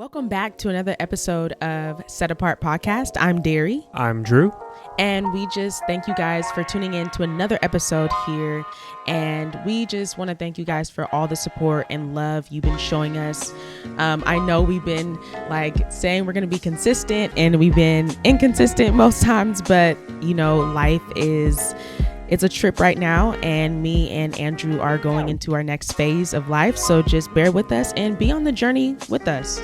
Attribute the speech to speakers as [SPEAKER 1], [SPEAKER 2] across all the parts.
[SPEAKER 1] Welcome back to another episode of Set Apart Podcast. I'm Derry.
[SPEAKER 2] I'm Drew.
[SPEAKER 1] And we just thank you guys for tuning in to another episode here. And we just want to thank you guys for all the support and love you've been showing us. I know we've been saying we're going to be consistent and we've been inconsistent most times, but life it's a trip right now, and me and Andrew are going into our next phase of life. So just bear with us and be on the journey with us.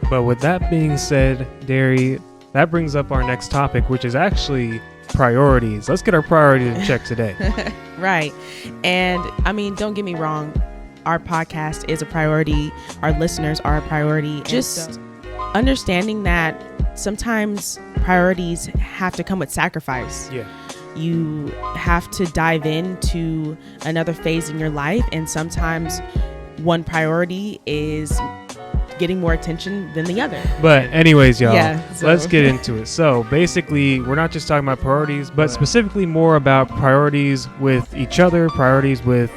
[SPEAKER 2] But with that being said, Derry, that brings up our next topic, which is actually priorities. Let's get our priorities in check today.
[SPEAKER 1] Right. And I mean, don't get me wrong. Our podcast is a priority. Our listeners are a priority. Just understanding that sometimes priorities have to come with sacrifice.
[SPEAKER 2] Yeah.
[SPEAKER 1] You have to dive into another phase in your life, and sometimes one priority is getting more attention than the other.
[SPEAKER 2] But anyways, y'all,
[SPEAKER 1] so
[SPEAKER 2] let's get into it. So basically, we're not just talking about priorities, but specifically more about priorities with each other, priorities with,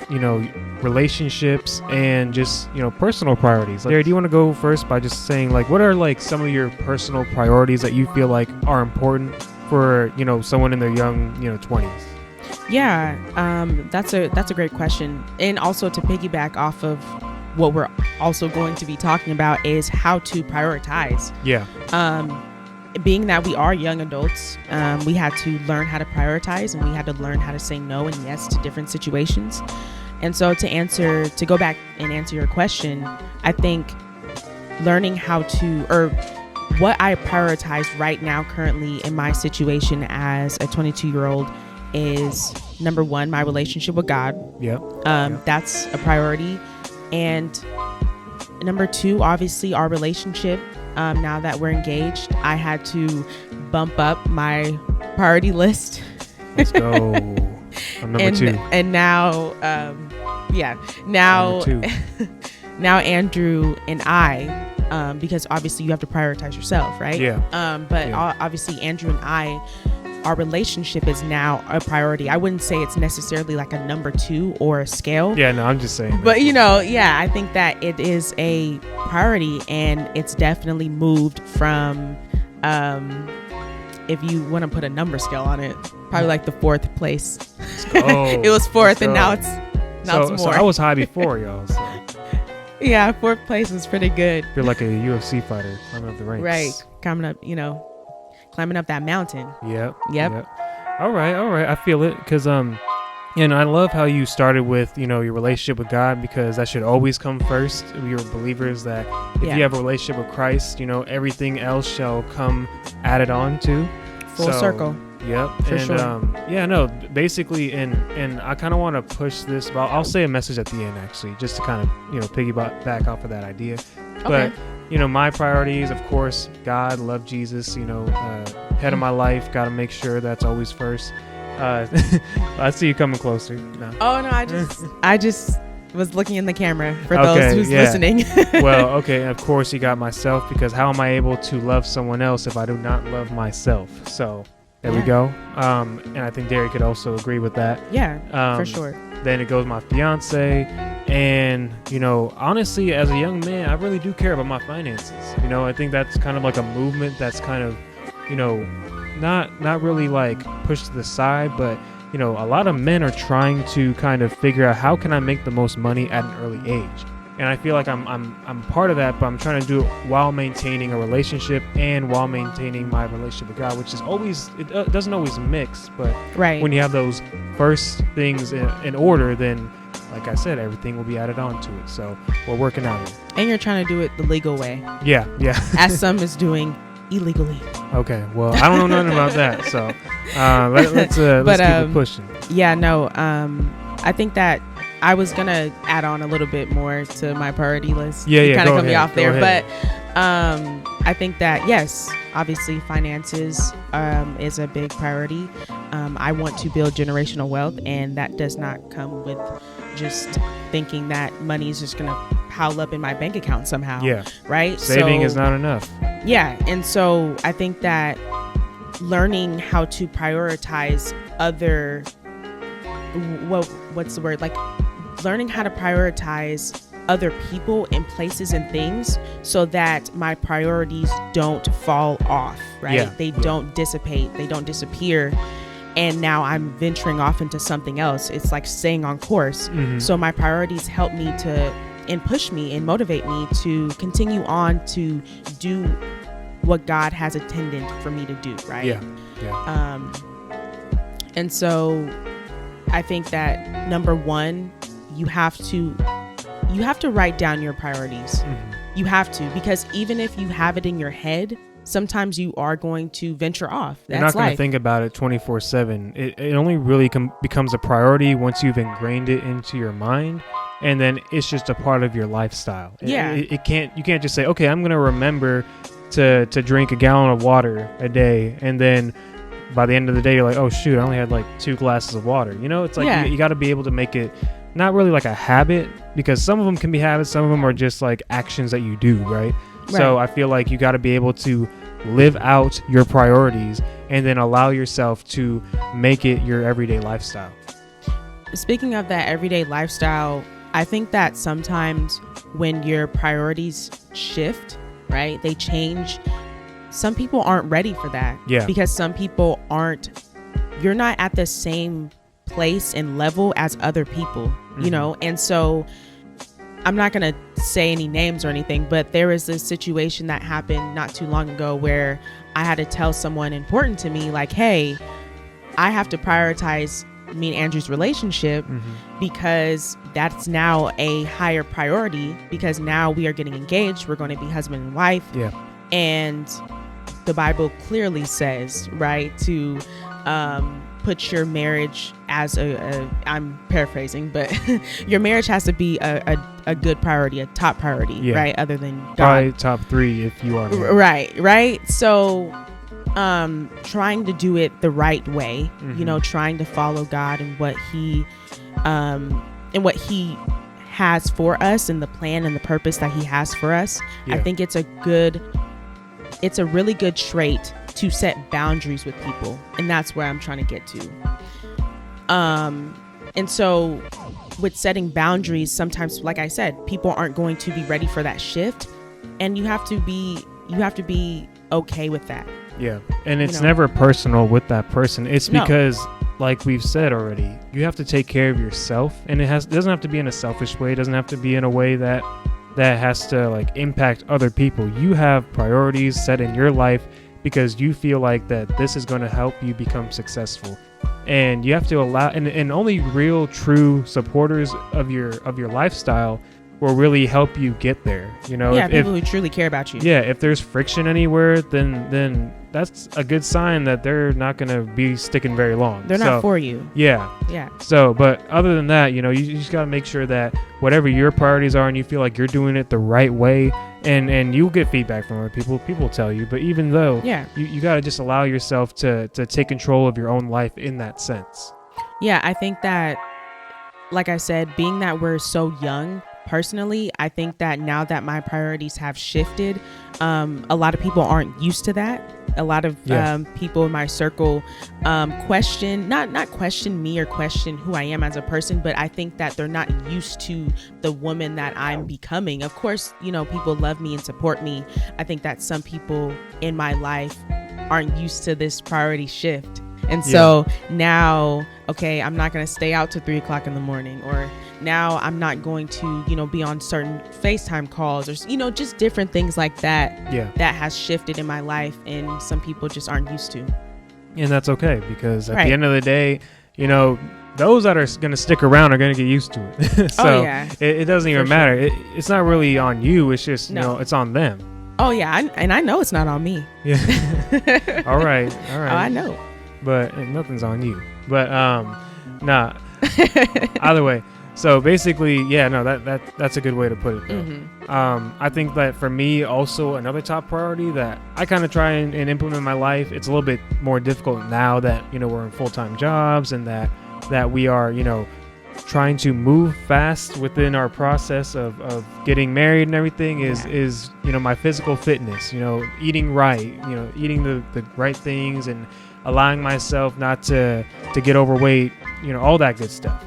[SPEAKER 2] relationships, and just, personal priorities. Derry, do you want to go first by just saying, what are, some of your personal priorities that you feel like are important for, someone in their young, 20s?
[SPEAKER 1] Yeah, that's a great question. And also to piggyback off of what we're also going to be talking about is how to prioritize.
[SPEAKER 2] Yeah.
[SPEAKER 1] Being that we are young adults, we had to learn how to prioritize, and we had to learn how to say no and yes to different situations. And so to go back and answer your question, I think learning how to, or what I prioritize right now currently in my situation as a 22-year-old is, number one, my relationship with God.
[SPEAKER 2] Yeah.
[SPEAKER 1] That's a priority. And number two, obviously our relationship. Now that we're engaged, I had to bump up my priority list.
[SPEAKER 2] Let's go. I'm number two.
[SPEAKER 1] And now, now Andrew and I, because obviously you have to prioritize yourself, right?
[SPEAKER 2] Yeah.
[SPEAKER 1] Obviously Andrew and I, our relationship is now a priority. I wouldn't say it's necessarily like a number two or a scale.
[SPEAKER 2] Yeah, no, I'm just saying.
[SPEAKER 1] But I think that it is a priority, and it's definitely moved from, if you want to put a number scale on it, probably like the fourth place. It was fourth, and now it's more.
[SPEAKER 2] So I was high before, y'all. So.
[SPEAKER 1] Yeah, fourth place is pretty good.
[SPEAKER 2] You're like a UFC fighter climbing up the ranks.
[SPEAKER 1] Right, climbing up that mountain.
[SPEAKER 2] Yep. All right. I feel it, because and I love how you started with your relationship with God, because that should always come first. We are believers that if you have a relationship with Christ, everything else shall come added on to.
[SPEAKER 1] Full circle.
[SPEAKER 2] Yep.
[SPEAKER 1] For sure.
[SPEAKER 2] Basically, and I kind of want to push this, but I'll say a message at the end, actually, just to kind of, piggyback back off of that idea.
[SPEAKER 1] Okay.
[SPEAKER 2] But, my priorities, of course, God, love Jesus, head of my life, got to make sure that's always first. I see you coming closer. No.
[SPEAKER 1] Oh, no, I just was looking in the camera for those who's listening.
[SPEAKER 2] Well, okay, of course you got myself, because how am I able to love someone else if I do not love myself? So there we go. And I think Derry could also agree with that.
[SPEAKER 1] Yeah, for sure.
[SPEAKER 2] Then it goes my fiance, and honestly, as a young man, I really do care about my finances. I think that's kind of like a movement that's kind of not really pushed to the side, but a lot of men are trying to kind of figure out, how can I make the most money at an early age? And I feel like I'm part of that, but I'm trying to do it while maintaining a relationship and while maintaining my relationship with God, which is always, it doesn't always mix, but
[SPEAKER 1] right.
[SPEAKER 2] When you have those first things in order, then like I said, everything will be added on to it. So we're working on it.
[SPEAKER 1] And you're trying to do it the legal way.
[SPEAKER 2] Yeah.
[SPEAKER 1] As some is doing illegally.
[SPEAKER 2] Okay, well, I don't know nothing about that, so let's keep it pushing.
[SPEAKER 1] Yeah, no, I think that I was gonna add on a little bit more to my priority list.
[SPEAKER 2] Yeah,
[SPEAKER 1] kind of cut me off there,
[SPEAKER 2] ahead.
[SPEAKER 1] But I think that yes, obviously finances is a big priority. I want to build generational wealth, and that does not come with just thinking that money is just gonna pile up in my bank account somehow.
[SPEAKER 2] Yeah,
[SPEAKER 1] right.
[SPEAKER 2] Saving is not enough.
[SPEAKER 1] Yeah, and so I think that learning how to prioritize other, what's the word? Learning how to prioritize other people and places and things so that my priorities don't fall off, right?
[SPEAKER 2] Yeah.
[SPEAKER 1] They don't dissipate, they don't disappear. And now I'm venturing off into something else. It's like staying on course. So my priorities help me to and push me and motivate me to continue on to do what God has intended for me to do, right?
[SPEAKER 2] Yeah.
[SPEAKER 1] And so I think that number one, you have to write down your priorities. You have to, because even if you have it in your head, sometimes you are going to venture off.
[SPEAKER 2] You're not going to think about it 24/7. It only really becomes a priority once you've ingrained it into your mind, and then it's just a part of your lifestyle.
[SPEAKER 1] Yeah.
[SPEAKER 2] You can't just say, okay, I'm going to remember to drink a gallon of water a day, and then by the end of the day, you're like, oh shoot, I only had like 2 glasses of water. You know, it's like you got to be able to make it not really like a habit, because some of them can be habits, some of them are just like actions that you do, right? So I feel like you got to be able to live out your priorities and then allow yourself to make it your everyday lifestyle.
[SPEAKER 1] Speaking of that everyday lifestyle, I think that sometimes when your priorities shift, right, they change, some people aren't ready for that.
[SPEAKER 2] Yeah.
[SPEAKER 1] Because some people you're not at the same place and level as other people, you know? And so I'm not going to say any names or anything, but there was this situation that happened not too long ago where I had to tell someone important to me, like, hey, I have to prioritize me and Andrew's relationship because that's now a higher priority, because now we are getting engaged. We're going to be husband and wife.
[SPEAKER 2] Yeah.
[SPEAKER 1] And the Bible clearly says, right, to put your marriage as I'm paraphrasing, but your marriage has to be a good priority, a top priority, right? Other than God.
[SPEAKER 2] Probably top 3 if you are married.
[SPEAKER 1] Right. So trying to do it the right way, you know, trying to follow God and what he has for us and the plan and the purpose that he has for us. I think it's a really good trait to set boundaries with people, and that's where I'm trying to get to. And so with setting boundaries, sometimes, like I said, people aren't going to be ready for that shift, and you have to be okay with that.
[SPEAKER 2] Yeah. And it's never personal with that person. It's because, like we've said already, you have to take care of yourself, and it doesn't have to be in a selfish way. It doesn't have to be in a way that has to like impact other people. You have priorities set in your life because you feel like that this is going to help you become successful, and you have to allow, and only real true supporters of your lifestyle will really help you get there. You know,
[SPEAKER 1] people who truly care about you.
[SPEAKER 2] Yeah, if there's friction anywhere, then that's a good sign that they're not going to be sticking very long.
[SPEAKER 1] They're not for you.
[SPEAKER 2] Yeah. So, but other than that, you know, you just got to make sure that whatever your priorities are and you feel like you're doing it the right way, and you'll get feedback from other people. People will tell you, but even though, you got to just allow yourself to take control of your own life in that sense. Yeah,
[SPEAKER 1] I think that, like I said, being that we're so young, personally, I think that now that my priorities have shifted, a lot of people aren't used to that. A lot of people in my circle question, not question me or question who I am as a person, but I think that they're not used to the woman that I'm becoming. Of course, you know, people love me and support me. I think that some people in my life aren't used to this priority shift. And so now, okay, I'm not going to stay out till 3 o'clock in the morning, or now I'm not going to, you know, be on certain FaceTime calls, or, you know, just different things like that. That has shifted in my life, and some people just aren't used to.
[SPEAKER 2] And that's okay, because at the end of the day, you know, those that are going to stick around are going to get used to it. So it doesn't even matter. It's not really on you. It's just, you know, it's on them.
[SPEAKER 1] Oh, yeah. And I know it's not on me.
[SPEAKER 2] Yeah. All right.
[SPEAKER 1] Oh, I know.
[SPEAKER 2] But nothing's on you. But nah. Either way. So basically, that's a good way to put it, though. I think that for me, also another top priority that I kind of try and implement in my life. It's a little bit more difficult now that, you know, we're in full-time jobs, and that we are, you know, trying to move fast within our process of getting married and everything is, you know, my physical fitness, you know, eating right, you know, eating the right things, and allowing myself not to get overweight, you know, all that good stuff.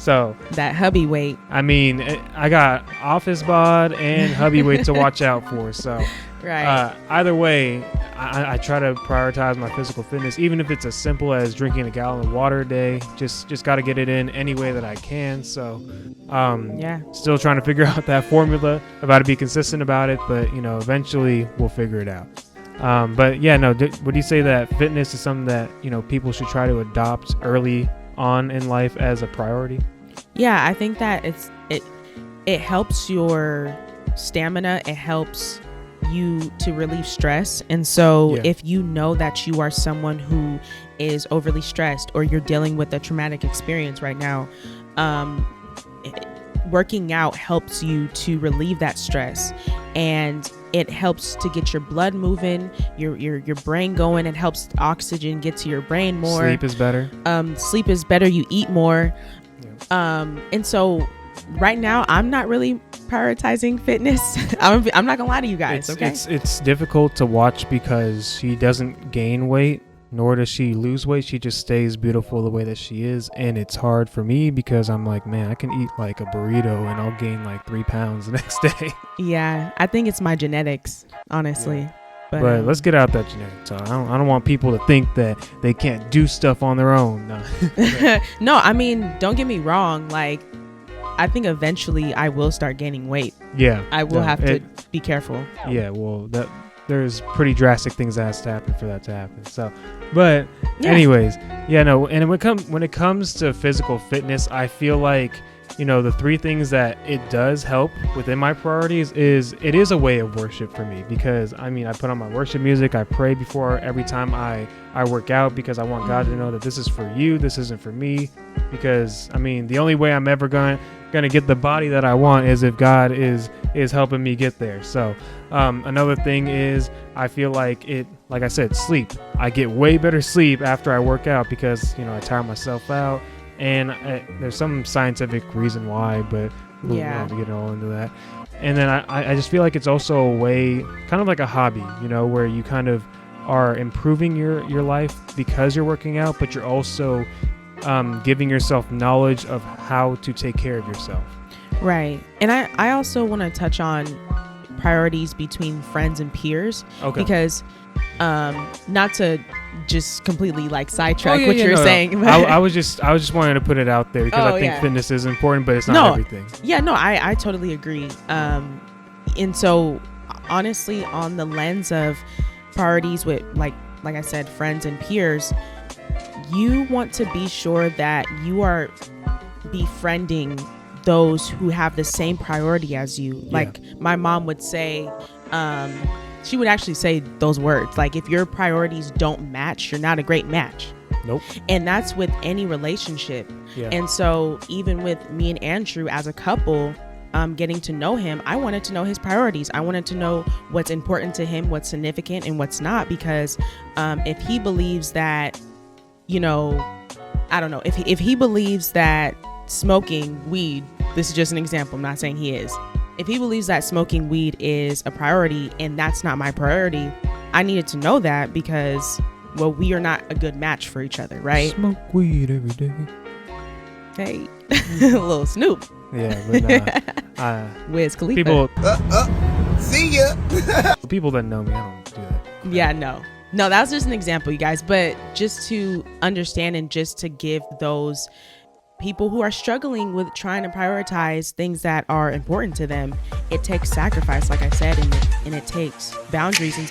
[SPEAKER 2] So
[SPEAKER 1] that hubby weight.
[SPEAKER 2] I mean, I got office bod and hubby weight to watch out for. So
[SPEAKER 1] Right.
[SPEAKER 2] Either way, I try to prioritize my physical fitness, even if it's as simple as drinking a gallon of water a day. Just got to get it in any way that I can. So, still trying to figure out that formula of how to be consistent about it. But, eventually we'll figure it out. But yeah, no, would you say that fitness is something that, people should try to adopt early on in life as a priority?
[SPEAKER 1] Yeah, I think that it helps your stamina. It helps you to relieve stress. And so if you know that you are someone who is overly stressed or you're dealing with a traumatic experience right now, working out helps you to relieve that stress, and it helps to get your blood moving, your brain going. It helps oxygen get to your brain more.
[SPEAKER 2] Sleep is better.
[SPEAKER 1] Sleep is better. You eat more. And so right now I'm not really prioritizing fitness. I'm not gonna lie to you guys.
[SPEAKER 2] It's difficult to watch because she doesn't gain weight, nor does she lose weight. She just stays beautiful the way that she is. And it's hard for me because I'm like, man, I can eat like a burrito and I'll gain like 3 pounds the next day.
[SPEAKER 1] Yeah, I think it's my genetics, honestly.
[SPEAKER 2] Yeah.
[SPEAKER 1] But
[SPEAKER 2] let's get out that genetic talk. I don't want people to think that they can't do stuff on their own. No.
[SPEAKER 1] No, I mean, don't get me wrong. Like, I think eventually I will start gaining weight.
[SPEAKER 2] Yeah.
[SPEAKER 1] I will have to be careful.
[SPEAKER 2] Yeah, well, there's pretty drastic things that has to happen for that to happen. So, but anyways, and when it comes to physical fitness, I feel like, the 3 things that it does help within my priorities is it is a way of worship for me, because I put on my worship music. I pray before every time I work out, because I want God to know that this is for you. This isn't for me, because the only way I'm ever going to get the body that I want is if God is helping me get there. So another thing is I feel like I said, sleep. I get way better sleep after I work out because, I tire myself out. And there's some scientific reason why, but we don't have to get all into that. And then I just feel like it's also a way, kind of like a hobby, where you kind of are improving your life because you're working out, but you're also giving yourself knowledge of how to take care of yourself.
[SPEAKER 1] Right. And I also want to touch on priorities between friends and peers. Okay. Because not to just completely like sidetrack what you're saying.
[SPEAKER 2] No. I was just wanting to put it out there because I think fitness is important, but it's not everything.
[SPEAKER 1] Yeah, no, I totally agree. And so honestly, on the lens of priorities with like I said, friends and peers, you want to be sure that you are befriending those who have the same priority as you. Like my mom would say, she would actually say those words, like, if your priorities don't match, you're not a great match.
[SPEAKER 2] Nope.
[SPEAKER 1] And that's with any relationship. Yeah. And so even with me and Andrew as a couple, getting to know him, I wanted to know his priorities. I wanted to know what's important to him, what's significant and what's not, because if he believes that, I don't know, if he believes that smoking weed, this is just an example, I'm not saying he is. If he believes that smoking weed is a priority and that's not my priority, I needed to know that because, well, we are not a good match for each other, right?
[SPEAKER 2] Smoke weed every day.
[SPEAKER 1] Hey, a little Snoop.
[SPEAKER 2] Yeah, but
[SPEAKER 1] Wiz Khalifa.
[SPEAKER 2] People,
[SPEAKER 3] see ya.
[SPEAKER 2] People that know me, I don't do that.
[SPEAKER 1] Yeah, no, that was just an example, you guys. But just to understand and just to give those people who are struggling with trying to prioritize things that are important to them, it takes sacrifice, like I said, and it takes boundaries. And